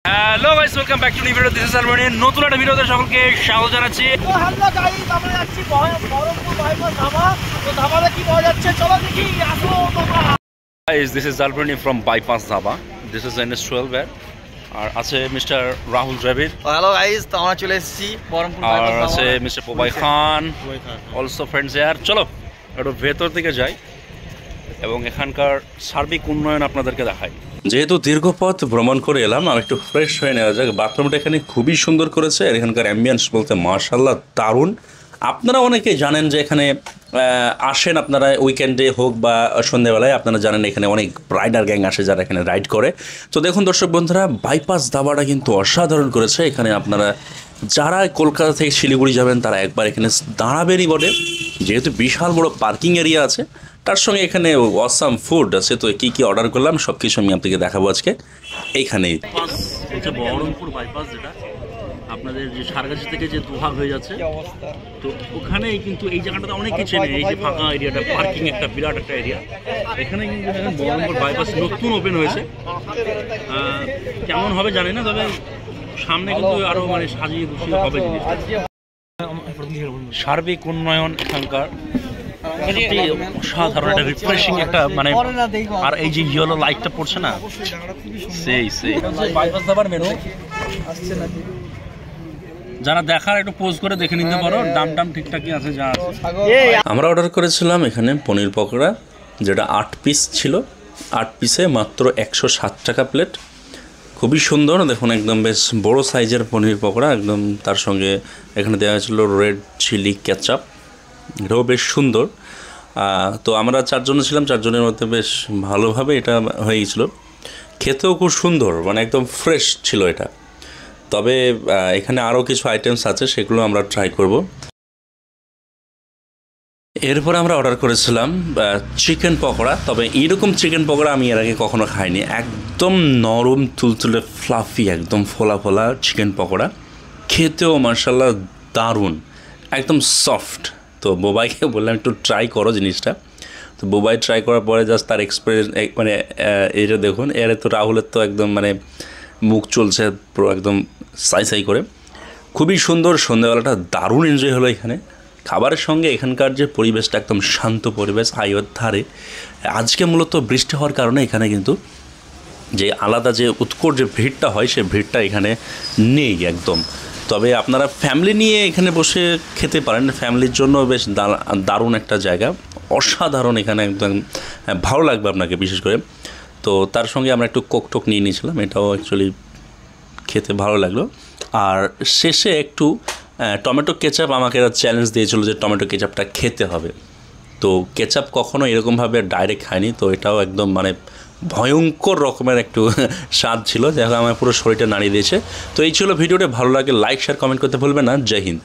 Hello guys, welcome back to new video. This is Almani. নতুন একটা ভিডিওতে সকলকে স্বাগত জানাচ্ছি। তো হ্যালো গাইস, আমরা যাচ্ছি বহরমপুর বাইপাস ধাবা। তো ধাবাতে কি পাওয়া যাচ্ছে চলো দেখি, আসো তোমরা। Guys, this is Almani from bypass dhaba. This is industrial area. আর আছে mister Rahul Dravid. Hello guys, তো আমরা চলে এসেছি বহরমপুর বাইপাস আর ধাবা। আছে mister Pobai Khan, also friends ইয়ার। চলো একটু ভেতর দিকে যাই এবং এখানকার সার্বিক উন্নয়ন আপনাদেরকে দেখাই। যেহেতু দীর্ঘ পথ ভ্রমণ করে এলাম, আমি একটু ফ্রেশ হয়ে নেওয়া যাক। বাথরুমটা এখানে খুবই সুন্দর করেছে, আর এখানকার অ্যাম্বিয়েন্স বলতে মাশাআল্লাহ দারুণ। আপনারা অনেকেই জানেন যে এখানে আসেন, আপনারা উইকেন্ডে হোক বা সন্ধ্যেবেলায়, আপনারা জানেন এখানে অনেক রাইডার গ্যাং আসে যারা এখানে রাইড করে। তো দেখুন দর্শক বন্ধুরা, বাইপাস ধাবাটা কিন্তু অসাধারণ করেছে। এখানে আপনারা যারা কলকাতা থেকে শিলিগুড়ি যাবেন তারা একবার এখানে দাঁড়াবেনই বটে, যেহেতু বিশাল বড় পার্কিং এরিয়া আছে, তার সঙ্গে এখানে অসাম ফুড আছে। তো কী কী অর্ডার করলাম সব কিছু আমি আপনাকে দেখাবো আজকে এইখানেই। হচ্ছে বহরমপুর বাইপাস, যেটা আপনাদের যে সারগাছি থেকে যে দুভাগ হয়ে যাচ্ছে, তো ওখানেই কিন্তু এই জায়গাটাতে অনেক কিছু নেই। এই যে ফাঁকা এরিয়াটা, পার্কিং একটা বিরাট একটা এরিয়া, এখানে কিন্তু বহরমপুর বাইপাস নতুন ওপেন হয়েছে। কেমন হবে জানি না, তবে সামনে কিন্তু আরও মানে সাজিয়ে গুছিয়ে হবে জিনিসটা। সার্বিক উন্নয়ন এখানকার অসাধারণ, একটা রিফ্রেশিং একটা মানে। আর এই যে ইয়েলো লাইটটা পড়ছে না, সেই বাইপাস ধাবার মেনু আসছে নাকি, যারা দেখার একটু পোজ করে দেখে নিতে পারো। দাম ঠিকঠাকই আছে যা আছে। আমরা অর্ডার করেছিলাম এখানে পনির পকোড়া, যেটা 8 পিস ছিল। 8 পিসে মাত্র 160 টাকা প্লেট। খুবই সুন্দর, দেখুন একদম বেশ বড় সাইজের পনির পকোড়া একদম। তার সঙ্গে এখানে দেওয়া হয়েছিল রেড চিলি কেচাপ, এটাও বেশ সুন্দর। তো আমরা 4 জন ছিলাম, 4 জনের মধ্যে বেশ ভালোভাবে এটা হয়ে গেছিলো। খেতেও খুব সুন্দর, মানে একদম ফ্রেশ ছিল এটা। তবে এখানে আরও কিছু আইটেমস আছে, সেগুলো আমরা ট্রাই করব। এরপর আমরা অর্ডার করেছিলাম চিকেন পকোড়া। তবে এইরকম চিকেন পকোড়া আমি এর আগে কখনো খাইনি। একদম নরম তুলতুলে ফ্লাফি, একদম ফোলা ফোলা চিকেন পকোড়া। খেতেও মাশাআল্লাহ দারুণ, একদম সফট। তো বোবাইকে বললাম একটু ট্রাই করো জিনিসটা। তো বোবাই ট্রাই করার পরে জাস্ট তার এক্সপিরিয়েন্স মানে এটা দেখুন। এর তো রাহুলের তো একদম মানে মুখ চলছে পুরো একদম সাই করে। খুবই সুন্দর, সন্ধ্যাবেলাটা দারুণ এনজয় হলো এখানে। খাবারের সঙ্গে এখানকার যে পরিবেশটা, একদম শান্ত পরিবেশ হাইওয়ের ধারে। আজকে মূলত বৃষ্টি হওয়ার কারণে এখানে কিন্তু যে আলাদা যে উৎকট যে ভিড়টা হয়, সে ভিড়টা এখানে নেই একদম। তবে আপনারা ফ্যামিলি নিয়ে এখানে বসে খেতে পারেন, ফ্যামিলির জন্য বেশ দারুণ একটা জায়গা, অসাধারণ। এখানে একদম ভালো লাগবে আপনাকে বিশেষ করে। তো তার সঙ্গে আমরা একটু কোক নিয়ে নিয়েছিলাম, এটাও অ্যাকচুয়ালি খেতে ভালো লাগলো। আর শেষে একটু টমেটো কেচাপ আমাকে এরা চ্যালেঞ্জ দিয়েছিল যে টমেটো কেচাপটা খেতে হবে। তো কেচাপ কখনো এরকমভাবে ডাইরেক্ট খাইনি, তো এটাও একদম মানে ভয়ঙ্কর রকমের একটু স্বাদ ছিল, দেখো আমার পুরো শরীরটা নাড়িয়ে দিয়েছে। তো এই ছিল ভিডিওটা। ভালো লাগে লাইক শেয়ার কমেন্ট করতে ভুলবেন না। জয় হিন্দ।